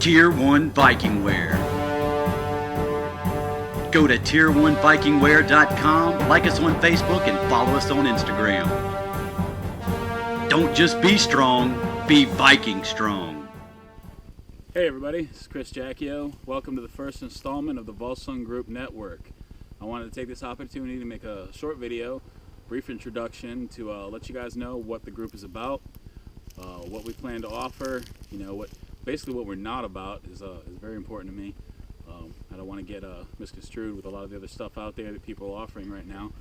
Tier 1 Viking Wear. Go to tier1vikingwear.com, like us on Facebook, and follow us on Instagram. Don't just be strong, be Viking strong. Hey everybody, this is Chris Jacchio. Welcome to the first installment of the Volsung Group Network. I wanted to take this opportunity to make a short video, brief introduction to let you guys know what the group is about, what we plan to offer, basically what we're not about is very important to me. I don't want to get misconstrued with a lot of the other stuff out there that people are offering right now.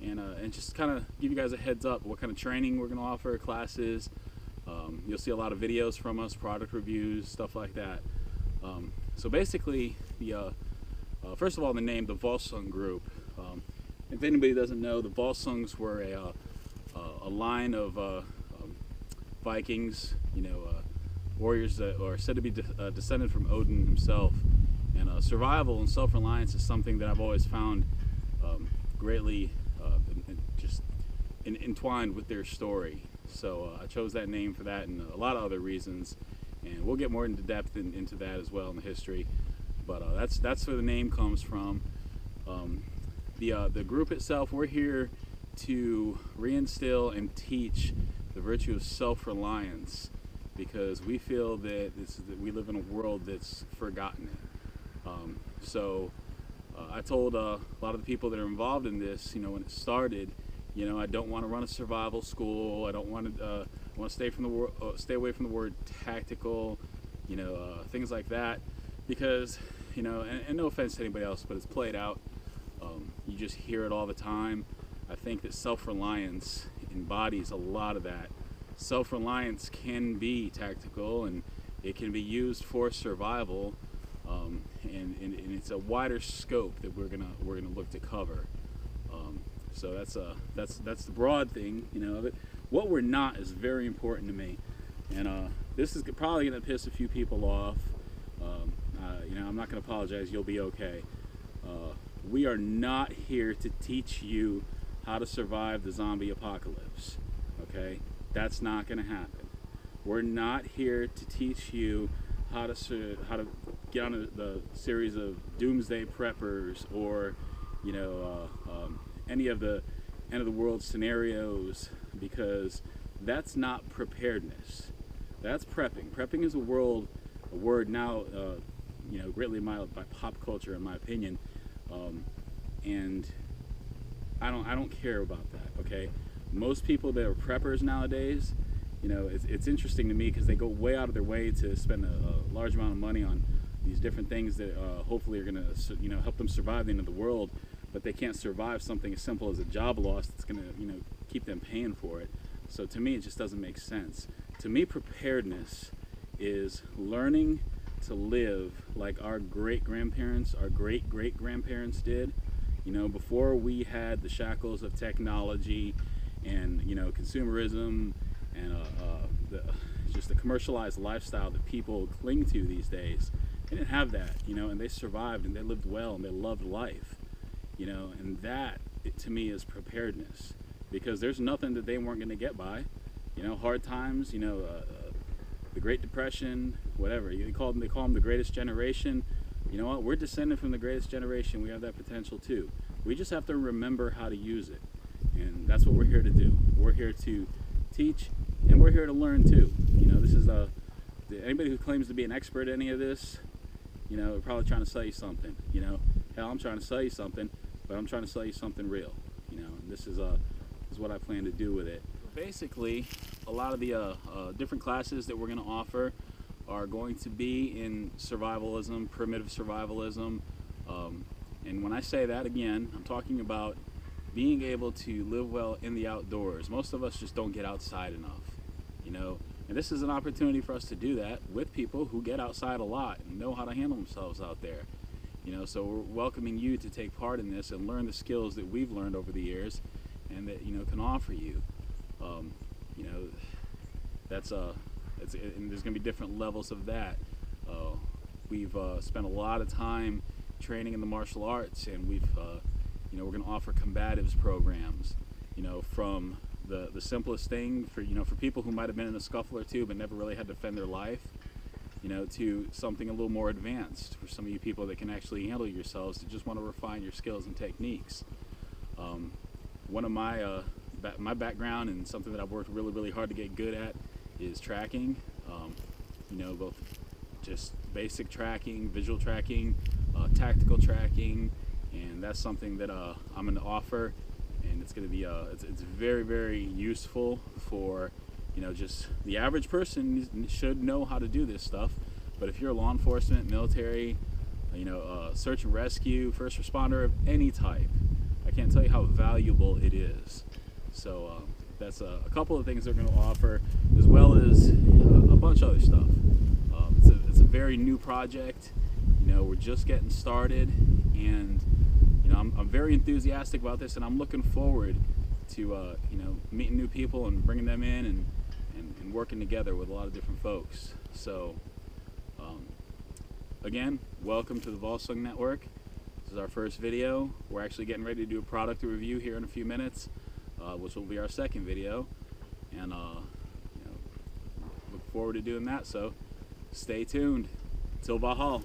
And just kind of give you guys a heads up what kind of training we're going to offer, classes. You'll see a lot of videos from us, product reviews, stuff like that. So basically, first of all, the name, the Volsung Group. If anybody doesn't know, the Volsungs were a line of Vikings, warriors that are said to be descended from Odin himself. And survival and self-reliance is something that I've always found greatly just entwined with their story. So I chose that name for that and a lot of other reasons. And we'll get more into depth into that as well in the history. But that's where the name comes from. The group itself, we're here to reinstill and teach the virtue of self-reliance, because we feel that we live in a world that's forgotten it. I told a lot of the people that are involved in this, when it started, I don't want to run a survival school. I don't want to stay away from the word tactical, things like that, because and no offense to anybody else, but it's played out. You just hear it all the time. I think that self-reliance embodies a lot of that. Self-reliance can be tactical and it can be used for survival, and it's a wider scope that we're gonna look to cover. So that's the broad thing, of it. What we're not is very important to me, and this is probably gonna piss a few people off. I'm not gonna apologize. You'll be okay. We are not here to teach you how to survive the zombie apocalypse. Okay, that's not gonna happen. We're not here to teach you how to get on the series of doomsday preppers or any of the end of the world scenarios, because that's not preparedness. That's prepping. Prepping is a word now greatly admired by pop culture, in my opinion, and I don't care about that. Okay, most people that are preppers nowadays, it's interesting to me because they go way out of their way to spend a large amount of money on these different things that hopefully are going to help them survive the end of the world, but they can't survive something as simple as a job loss that's going to keep them paying for it. So to me, it just doesn't make sense. To me, preparedness is learning to live like our great-grandparents, our great-great-grandparents did, before we had the shackles of technology and consumerism and just the commercialized lifestyle that people cling to these days. They didn't have that, and they survived and they lived well and they loved life, and that to me is preparedness, because there's nothing that they weren't going to get by, hard times, the Great Depression, whatever they call them the greatest generation. You know what? We're descended from the greatest generation. We have that potential too. We just have to remember how to use it, and that's what we're here to do. We're here to teach, and we're here to learn too. This is anybody who claims to be an expert at any of this, we're probably trying to sell you something. Hell, I'm trying to sell you something, but I'm trying to sell you something real. And this is what I plan to do with it. Basically, a lot of the different classes that we're going to offer are going to be in survivalism, primitive survivalism, and when I say that, again, I'm talking about being able to live well in the outdoors. Most of us just don't get outside enough, and this is an opportunity for us to do that with people who get outside a lot and know how to handle themselves out there. So we're welcoming you to take part in this and learn the skills that we've learned over the years and that can offer you. And there's going to be different levels of that. We've spent a lot of time training in the martial arts, and we're going to offer combatives programs, from the simplest thing for people who might have been in a scuffle or two but never really had to defend their life, to something a little more advanced for some of you people that can actually handle yourselves, to just want to refine your skills and techniques. One of my background and something that I've worked really hard to get good at is tracking. Both just basic tracking, visual tracking, tactical tracking, and that's something that I'm going to offer, and it's going to be it's very useful for just the average person. Should know how to do this stuff, but if you're a law enforcement, military, search and rescue, first responder of any type, I can't tell you how valuable it is. So that's a couple of things they're going to offer, as well as a bunch of other stuff. It's a very new project. We're just getting started, and I'm very enthusiastic about this, and I'm looking forward to meeting new people and bringing them in and working together with a lot of different folks. So again, welcome to the Volsung Network. This is our first video. We're actually getting ready to do a product review here in a few minutes, which will be our second video, and look forward to doing that. So stay tuned. Till Valhalla.